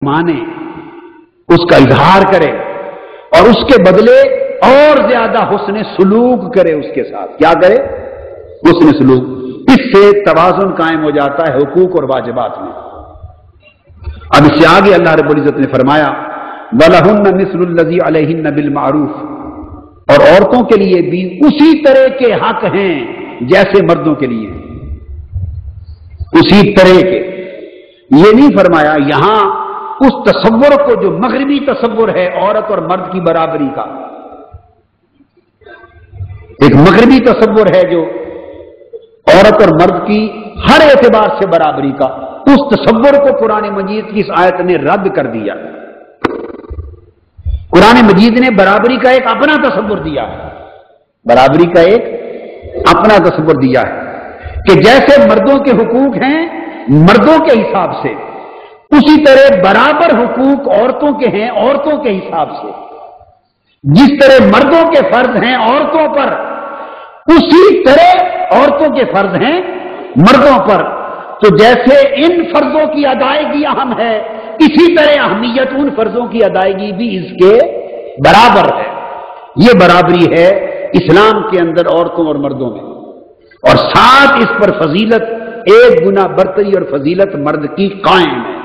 माने, उसका इजहार करे और उसके बदले और ज्यादा हुस्न सुलूक करे उसके साथ। क्या करे? हुस्न सुलूक। इससे तवाजुन कायम हो जाता है हुकूक और वाजिबात में। अब इससे आगे अल्लाह रब्बुल इज्जत ने फरमाया वलहुन्न मिस्लुल्लज़ी अलैहिन्न बिल मारूफ, और औरतों के लिए भी उसी तरह के हक हैं जैसे मर्दों के लिए, उसी तरह के। ये नहीं फरमाया यहां उस तसव्वुर को जो मगरिबी तसव्वुर है औरत और मर्द की बराबरी का, एक मगरिबी तसव्वुर है जो औरत और मर्द की हर एतबार से बराबरी का, उस तसव्वुर को कुरान मजीद की इस आयत ने रद्द कर दिया। कुरान मजीद ने बराबरी का एक अपना तसव्वुर दिया है, बराबरी का एक अपना तसव्वुर दिया है कि जैसे मर्दों के हुकूक हैं मर्दों के हिसाब से, उसी तरह बराबर हुकूक औरतों के हैं औरतों के हिसाब से। जिस तरह मर्दों के फर्ज हैं औरतों पर, उसी तरह औरतों के फर्ज हैं मर्दों पर। तो जैसे इन फर्जों की अदायगी अहम है, इसी तरह अहमियत उन फर्जों की अदायगी भी इसके बराबर है। यह बराबरी है इस्लाम के अंदर औरतों और मर्दों में, और साथ इस पर फजीलत एक गुना बरतरी और फजीलत मर्द की कायम है।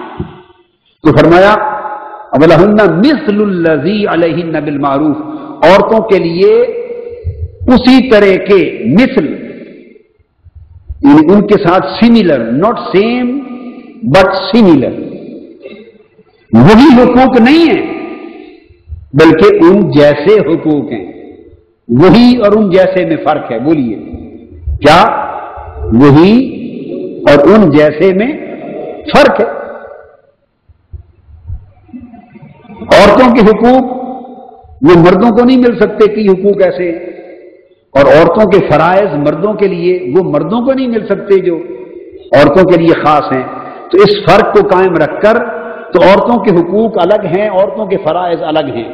तो फरमाया वलहुन्ना मिस्लुल्लज़ी अलैहिन्न बिल मारूफ, औरतों के लिए उसी तरह के मिस्ल, उनके साथ similar, not same but similar, वही हुकूक नहीं है बल्कि उन जैसे हुकूक हैं। वही और उन जैसे में फर्क है। बोलिए क्या? वही और उन जैसे में फर्क है। औरतों के हुकूक वो मर्दों को नहीं मिल सकते कि हुकूक ऐसे, और औरतों के फराइज मर्दों के लिए वो मर्दों को नहीं मिल सकते जो औरतों के लिए खास हैं। तो इस फर्क को कायम रखकर, तो औरतों के हुकूक अलग हैं, औरतों के फराइज अलग हैं,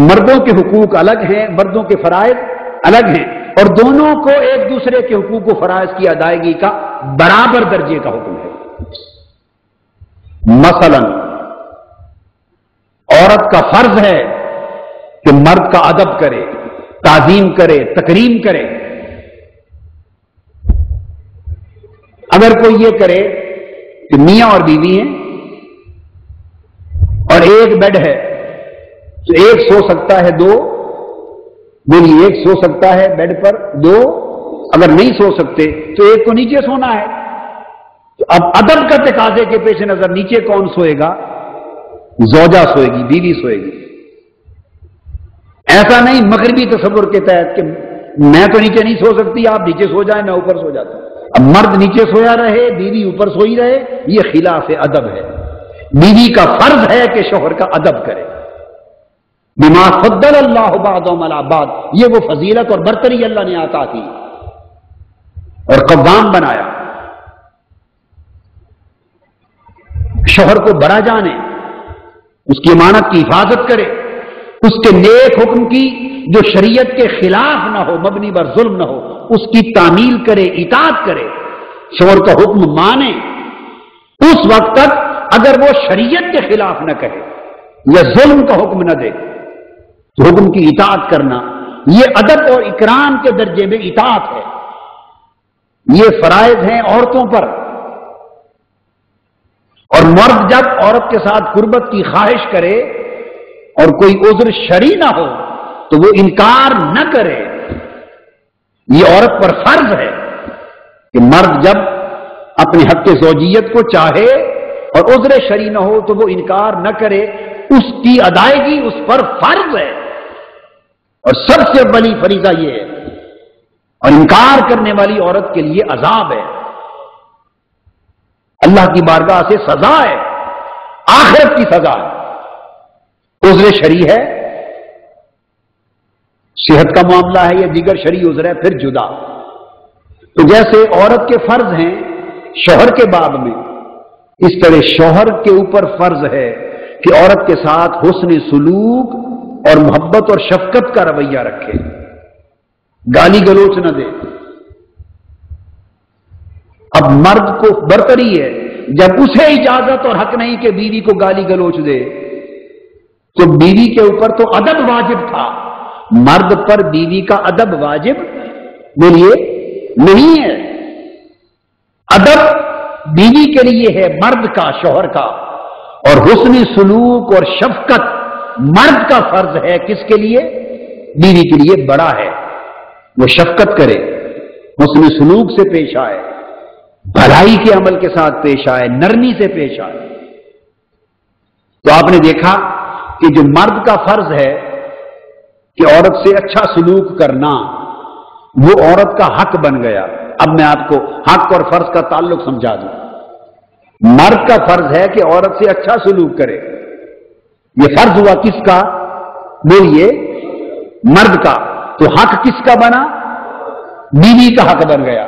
मर्दों के हुकूक अलग हैं, मर्दों के फराइज अलग हैं, और दोनों को एक दूसरे के हुकूक व फराइज की अदायगी का बराबर दर्जे का हुक्म है। मसलन औरत का फर्ज है कि मर्द का अदब करे, ताजीम करे, तकरीम करे। अगर कोई ये करे कि मियां और बीवी हैं और एक बेड है, तो एक सो सकता है दो, बोलिए एक सो सकता है बेड पर दो, अगर नहीं सो सकते तो एक को नीचे सोना है। तो अब अदब का तकाजे के पेश नजर नीचे कौन सोएगा? ज़ौजा सोएगी, बीवी सोएगी। ऐसा नहीं मगरिबी तसव्वुर के तहत कि मैं तो नीचे नहीं सो सकती, आप नीचे सो जाए, मैं ऊपर सो जाता हूं। अब मर्द नीचे सोया रहे, बीवी ऊपर सोई रहे, यह खिलाफ अदब है। बीवी का फर्ज है कि शौहर का अदब करे। बिमा फद्दल अल्लाह बादहुम अला बाद, ये वो फजीलत और बरतरी अल्लाह ने अता की और कव्वाम बनाया। शौहर को बड़ा जाने, उसकी अमानत की हिफाजत करे, उसके नेक हुक्म की जो शरीयत के खिलाफ ना हो, मबनी बर जुल्म ना हो, उसकी तामील करे, इताअत करे, शौहर का हुक्म माने। उस वक्त तक अगर वो शरीयत के खिलाफ न कहे या जुल्म का हुक्म न दे तो हुक्म की इताअत करना, ये अदब और इकराम के दर्जे में इताअत है। ये फराइज हैं औरतों पर, और मर्द जब औरत के साथ कुर्बत की ख्वाहिश करे और कोई उज़्र शरई ना हो तो वो इनकार न करे। ये औरत पर फर्ज है कि मर्द जब अपने हक़ ज़ौजियत को चाहे और उज़्र शरई ना हो तो वो इनकार न करे, उसकी अदायगी उस पर फर्ज है। और सबसे बड़ी फरीज़ा ये है, और इनकार करने वाली औरत के लिए अजाब है, अल्लाह की बारगाह से सजा है, आखिरत की सजा है। उज़्र शरई है, सेहत का मामला है या दीगर शरई उज़्र है, फिर जुदा। तो जैसे औरत के फर्ज हैं शौहर के बाब में, इस तरह शौहर के ऊपर फर्ज है कि औरत के साथ हुस्न सुलूक और मोहब्बत और शफकत का रवैया रखे, गाली गलोच न दे। अब मर्द को बरतरी है जब उसे इजाजत और हक नहीं कि बीवी को गाली गलोच दे, तो बीवी के ऊपर तो अदब वाजिब था, मर्द पर बीवी का अदब वाजिब बोलिए नहीं है। अदब बीवी के लिए है, मर्द का, शौहर का, और हुस्न सुलूक और शफकत मर्द का फर्ज है। किसके लिए? बीवी के लिए बड़ा है, वो शफकत करे, हुस्न सुलूक से पेश आए, भलाई के अमल के साथ पेश आए, नरमी से पेश आए। तो आपने देखा कि जो मर्द का फर्ज है कि औरत से अच्छा सलूक करना, वो औरत का हक बन गया। अब मैं आपको हक और फर्ज का ताल्लुक समझा दूं। मर्द का फर्ज है कि औरत से अच्छा सलूक करे। ये फर्ज हुआ किसका? बोलिए, मर्द का। तो हक किसका बना? बीवी का हक बन गया।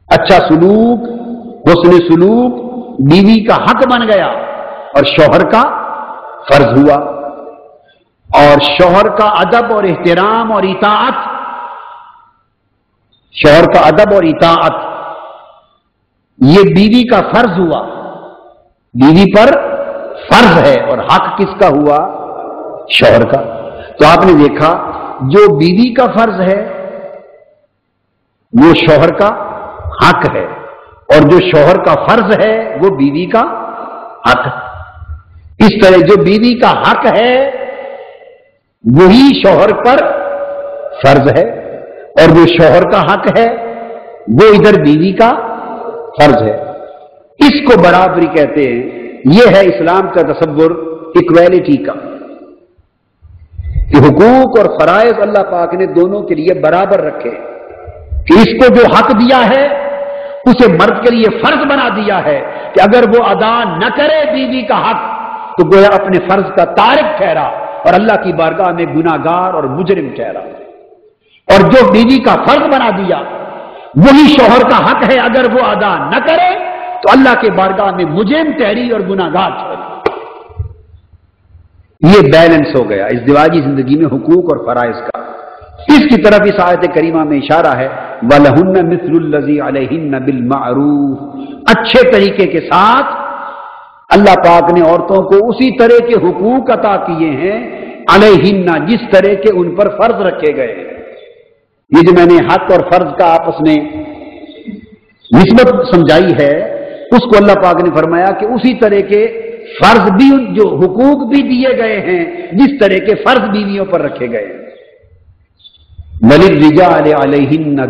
अच्छा सलूक, हुस्न सलूक बीवी का हक बन गया और शौहर का फर्ज हुआ। और शौहर का अदब और एहतराम और इताअत, शौहर का अदब और इताअत ये बीवी का फर्ज हुआ, बीवी पर फर्ज है। और हक किसका हुआ? शौहर का। तो आपने देखा जो बीवी का फर्ज है वो शौहर का हक है, और जो शौहर का फर्ज है वो बीवी का हक है। इस तरह जो बीवी का हक है वही शौहर पर फर्ज है, और जो शौहर का हक है वो इधर बीवी का फर्ज है। इसको बराबरी कहते हैं। यह है इस्लाम का तसव्वुर इक्वालिटी का, कि हुकूक और फराइज अल्लाह पाक ने दोनों के लिए बराबर रखे, कि इसको जो हक दिया है उसे मर्द के लिए फर्ज बना दिया है कि अगर वो अदा न करे बीवी का हक तो गोया अपने फर्ज का तारिक ठहरा और अल्लाह की बारगाह में गुनाहगार और मुजरिम ठहरा। और जो बीवी का फर्ज बना दिया वही शौहर का हक है, अगर वो अदा न करे तो अल्लाह के बारगाह में मुजरिम ठहरी और गुनाहगार ठहरी। ये बैलेंस हो गया इज़्दिवाजी जिंदगी में हुकूक और फराइज का। इसकी तरफ इस आयत करीमा में इशारा है, वलहुन्ना मिस्लुल्लज़ी अलैहिन्ना बिल मारूफ। अच्छे तरीके के साथ अल्लाह पाक ने औरतों को उसी तरह के हुकूक अता किए हैं, अलैहिन्ना जिस तरह के उन पर फर्ज रखे गए हैं। ये जो मैंने हक और फर्ज का आपस में निस्बत समझाई है, उसको अल्लाह पाक ने फरमाया कि उसी तरह के फर्ज भी, जो हुकूक भी दिए गए हैं जिस तरह के फर्ज बीवियों पर रखे गए हैं। वलिर्रिजाल अलैहिन्ना